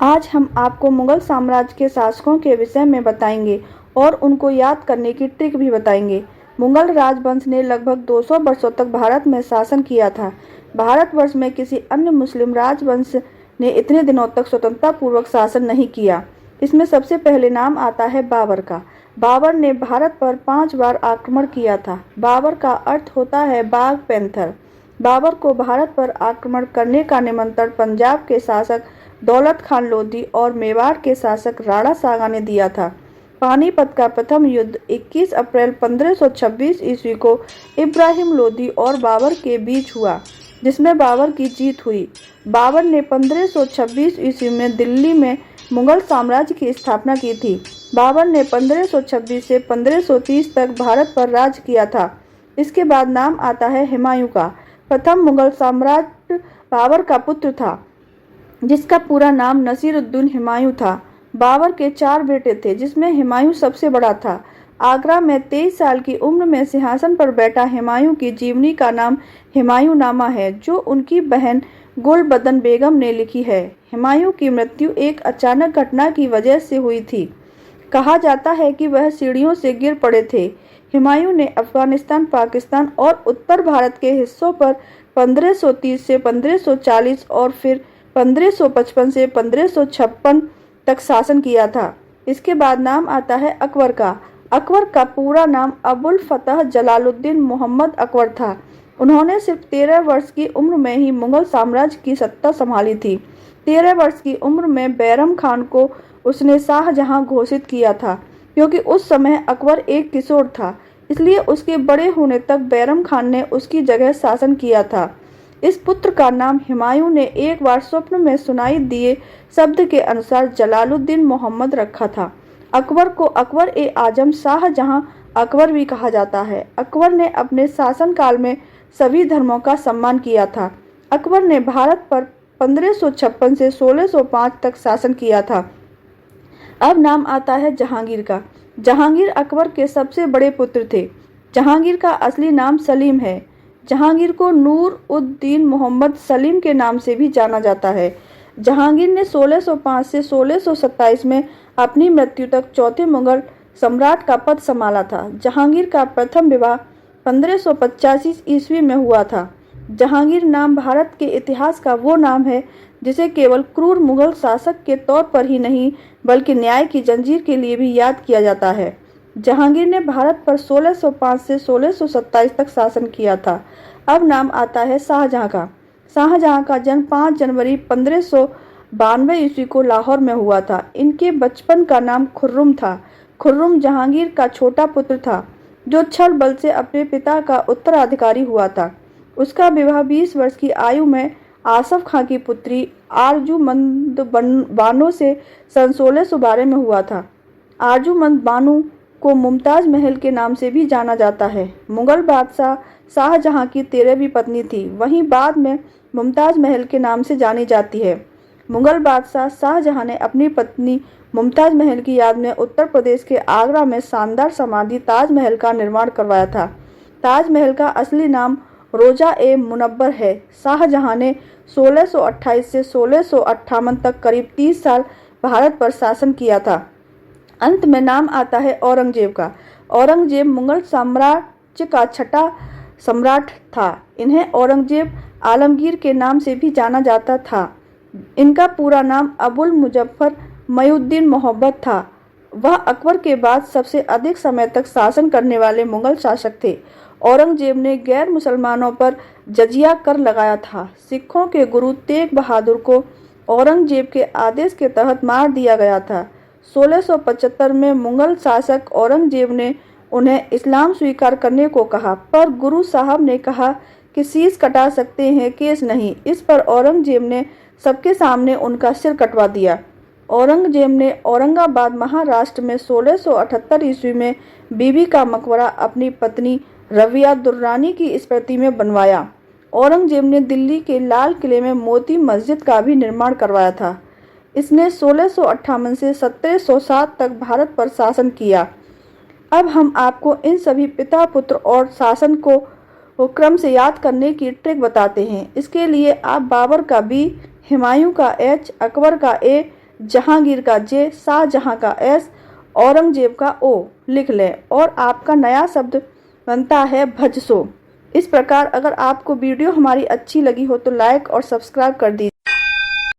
आज हम आपको मुगल साम्राज्य के शासकों के विषय में बताएंगे और उनको याद करने की ट्रिक भी बताएंगे। मुगल राजवंश ने लगभग 200 वर्षों तक भारत में शासन किया था। भारतवर्ष में किसी अन्य मुस्लिम राजवंश ने इतने दिनों तक स्वतंत्रता पूर्वक शासन नहीं किया। इसमें सबसे पहले नाम आता है बाबर का। बाबर ने भारत पर 5 बार आक्रमण किया था। बाबर का अर्थ होता है बाघ, पैंथर। बाबर को भारत पर आक्रमण करने का निमंत्रण पंजाब के शासक दौलत खान लोधी और मेवाड़ के शासक राणा सागा ने दिया था। पानीपत का प्रथम युद्ध 21 अप्रैल 1526 ईस्वी को इब्राहिम लोधी और बाबर के बीच हुआ, जिसमें बाबर की जीत हुई। बाबर ने 1526 ईस्वी में दिल्ली में मुगल साम्राज्य की स्थापना की थी। बाबर ने 1526 से 1530 तक भारत पर राज किया था। इसके बाद नाम आता है हुमायूं का। प्रथम मुगल सम्राट बाबर का पुत्र था, जिसका पूरा नाम नसीरुद्दीन हुमायूं था। बाबर के 4 बेटे थे, जिसमें हुमायूं सबसे बड़ा था। आगरा में 23 साल की उम्र में सिंहासन पर बैठा हुमायूं की जीवनी का नाम हुमायूंनामा है, जो उनकी बहन गुलबदन बेगम ने लिखी है। हुमायूं की मृत्यु एक अचानक घटना की वजह से हुई थी। कहा जाता है कि वह सीढ़ियों से गिर पड़े थे। हुमायूं ने अफगानिस्तान, पाकिस्तान और उत्तर भारत के हिस्सों पर 1530 से 1540 और फिर 1555 से 1556 तक शासन किया था। इसके बाद नाम आता है अकबर का। अकबर का पूरा नाम अबुल फतह जलालुद्दीन मोहम्मद अकबर था। उन्होंने सिर्फ 13 वर्ष की उम्र में ही मुगल साम्राज्य की सत्ता संभाली थी। 13 वर्ष की उम्र में बैरम खान को उसने शाहजहां घोषित किया था। क्योंकि उस समय अकबर एक किशोर था, इसलिए उसके बड़े होने तक बैरम खान ने उसकी जगह शासन किया था। इस पुत्र का नाम हुमायूं ने एक बार स्वप्न में सुनाई दिए शब्द के अनुसार जलालुद्दीन मोहम्मद रखा था। अकबर को अकबर ए आजम, शाहजहां अकबर भी कहा जाता है। अकबर ने अपने शासनकाल में सभी धर्मों का सम्मान किया था। अकबर ने भारत पर 1556 से 1605 तक शासन किया था। अब नाम आता है जहांगीर का। जहांगीर अकबर के सबसे बड़े पुत्र थे। जहांगीर का असली नाम सलीम है। जहांगीर को नूर उद दीन मोहम्मद सलीम के नाम से भी जाना जाता है। जहांगीर ने 1605 से 1627 में अपनी मृत्यु तक चौथे मुगल सम्राट का पद संभाला था। जहांगीर का प्रथम विवाह 1585 ईस्वी में हुआ था। जहांगीर नाम भारत के इतिहास का वो नाम है जिसे केवल क्रूर मुगल शासक के तौर पर ही नहीं, बल्कि न्याय की जंजीर के लिए भी याद किया जाता है। जहांगीर ने भारत पर 1605 से 1627 तक शासन किया था। अब नाम आता है शाहजहां का। शाहजहां का जन्म 5 जनवरी 1592 ईस्वी को लाहौर में हुआ था। इनके बचपन का नाम खुर्रम था। खुर्रम जहांगीर का छोटा पुत्र था, जो छल बल से अपने पिता का उत्तराधिकारी हुआ था। उसका विवाह 20 वर्ष की आयु में आसफ खां की पुत्री आरजूमंद बानो से सन 1612 में हुआ था। आरजूमंद बानो को मुमताज महल के नाम से भी जाना जाता है। मुगल बादशाह शाहजहां की 13वीं पत्नी थी, वहीं बाद में मुमताज महल के नाम से जानी जाती है। मुगल बादशाह शाहजहां ने अपनी पत्नी मुमताज महल की याद में उत्तर प्रदेश के आगरा में शानदार समाधि ताजमहल का निर्माण करवाया था। ताजमहल का असली नाम रोजा ए मुनव्वर है। शाहजहां ने 1628 से 1658 तक करीब 30 साल भारत पर शासन किया था। अंत में नाम आता है औरंगजेब का। औरंगजेब मुगल साम्राज्य का छठा सम्राट था। इन्हें औरंगजेब आलमगीर के नाम से भी जाना जाता था। इनका पूरा नाम अबुल मुजफ्फर मयूद्दीन मोहब्बत था। वह अकबर के बाद सबसे अधिक समय तक शासन करने वाले मुगल शासक थे। औरंगजेब ने गैर मुसलमानों पर जजिया कर लगाया था। सिखों के गुरु तेग बहादुर को औरंगजेब के आदेश के तहत मार दिया गया था। 1675 में मुगल शासक औरंगजेब ने उन्हें इस्लाम स्वीकार करने को कहा, पर गुरु साहब ने कहा कि शीश कटा सकते हैं, केस नहीं। इस पर औरंगजेब ने सबके सामने उनका सिर कटवा दिया। औरंगजेब ने औरंगाबाद महाराष्ट्र में 1678 ईस्वी में बीबी का मकबरा अपनी पत्नी रबिया दुर्रानी की स्मृति में बनवाया। औरंगजेब ने दिल्ली के लाल किले में मोती मस्जिद का भी निर्माण करवाया था। इसने 1658 से 1707 तक भारत पर शासन किया। अब हम आपको इन सभी पिता, पुत्र और शासन को क्रम से याद करने की ट्रिक बताते हैं। इसके लिए आप बाबर का बी, हुमायूं का एच, अकबर का ए, जहांगीर का जे, शाहजहां का एस, औरंगजेब का ओ लिख लें और आपका नया शब्द बनता है भजसो। इस प्रकार अगर आपको वीडियो हमारी अच्छी लगी हो तो लाइक और सब्सक्राइब कर दीजिए।